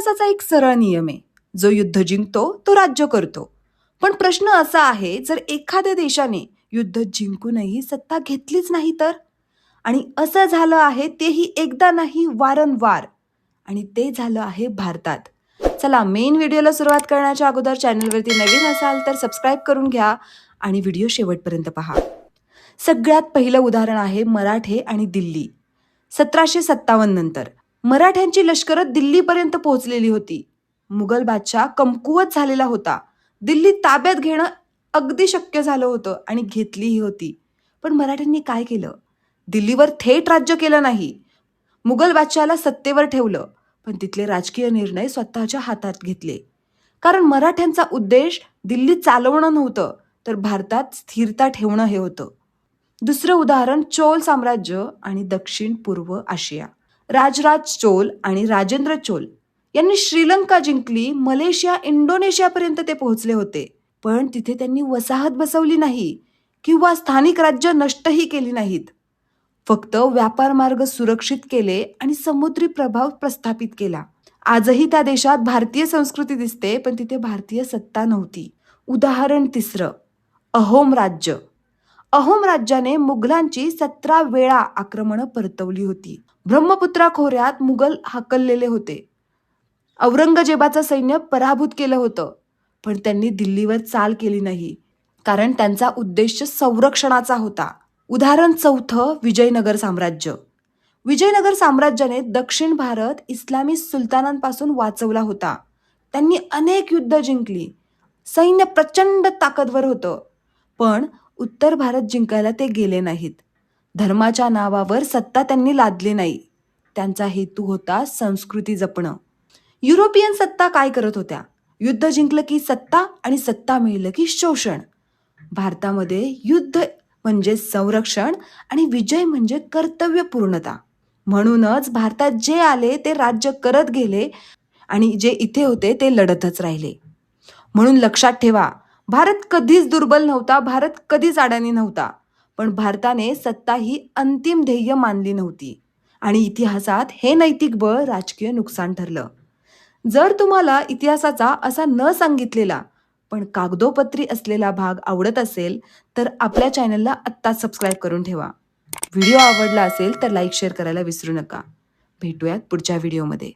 इतिहासाचा एक सरळ नियम आहे, जो युद्ध जिंकतो तो राज्य करतो. पण प्रश्न असा आहे, जर एखाद्या देशाने युद्ध जिंकूनही सत्ता घेतलीच नाही तर? आणि असं झालं आहे, तेही एकदा नाही वारंवार. आणि ते झालं आहे भारतात. चला, मेन व्हिडिओला सुरुवात करण्याच्या अगोदर चॅनलवरती नवीन असाल तर सबस्क्राईब करून घ्या आणि व्हिडिओ शेवटपर्यंत पहा. सगळ्यात पहिलं उदाहरण आहे मराठे आणि दिल्ली. 1757 नंतर मराठ्यांची लष्करं दिल्लीपर्यंत पोहोचलेली होती. मुघल बादशाह कमकुवत झालेला होता. दिल्ली ताब्यात घेणं अगदी शक्य झालं होतं आणि घेतलीही होती. पण मराठ्यांनी काय केलं? दिल्लीवर थेट राज्य केलं नाही. मुघल बादशहाला सत्तेवर ठेवलं, पण तिथले राजकीय निर्णय स्वतःच्या हातात घेतले. कारण मराठ्यांचा उद्देश दिल्ली चालवणं नव्हतं, तर भारतात स्थिरता ठेवणं हे होतं. दुसरं उदाहरण चोल साम्राज्य आणि दक्षिण पूर्व आशिया. राजराज चोल आणि राजेंद्र चोल यांनी श्रीलंका जिंकली. मलेशिया, इंडोनेशियापर्यंत ते पोहोचले होते. पण तिथे त्यांनी वसाहत बसवली नाही किंवा स्थानिक राज्य नष्टही केली नाहीत. फक्त व्यापार मार्ग सुरक्षित केले आणि समुद्री प्रभाव प्रस्थापित केला. आजही त्या देशात भारतीय संस्कृती दिसते, पण तिथे भारतीय सत्ता नव्हती. उदाहरण तिसरं, अहोम राज्य. अहोम राज्याने मुघलांची 17 वेळा आक्रमणं परतवली होती. ब्रह्मपुत्रा खोऱ्यात मुघल हाकललेले होते. औरंगजेबाचं सैन्य पराभूत केलं होतं, पण त्यांनी दिल्लीवर चाल केली नाही, कारण त्यांचा उद्देश संरक्षणाचा होता. उदाहरण चौथं, विजयनगर साम्राज्य. विजयनगर साम्राज्याने दक्षिण भारत इस्लामी सुलतानांपासून वाचवला होता. त्यांनी अनेक युद्ध जिंकली. सैन्य प्रचंड ताकदवर होतं, पण उत्तर भारत जिंकायला ते गेले नाहीत. धर्माच्या नावावर सत्ता त्यांनी लादली नाही. त्यांचा हेतू होता संस्कृती जपणं. युरोपियन सत्ता काय करत होत्या? युद्ध जिंकलं की सत्ता आणि सत्ता मिळलं की शोषण. भारतामध्ये युद्ध म्हणजे संरक्षण आणि विजय म्हणजे कर्तव्यपूर्णता. म्हणूनच भारतात जे आले ते राज्य करत गेले आणि जे इथे होते ते लढतच राहिले. म्हणून लक्षात ठेवा, भारत कधीच दुर्बल नव्हता, भारत कधीच अडाणी नव्हता. पण भारताने सत्ता ही अंतिम ध्येय मानली नव्हती आणि इतिहासात हे नैतिक बळ राजकीय नुकसान ठरलं. जर तुम्हाला इतिहासाचा असा न सांगितलेला पण कागदोपत्री असलेला भाग आवडत असेल तर आपल्या चॅनलला आत्ताच सबस्क्राईब करून ठेवा. व्हिडिओ आवडला असेल तर लाईक शेअर करायला विसरू नका. भेटूयात पुढच्या व्हिडिओमध्ये.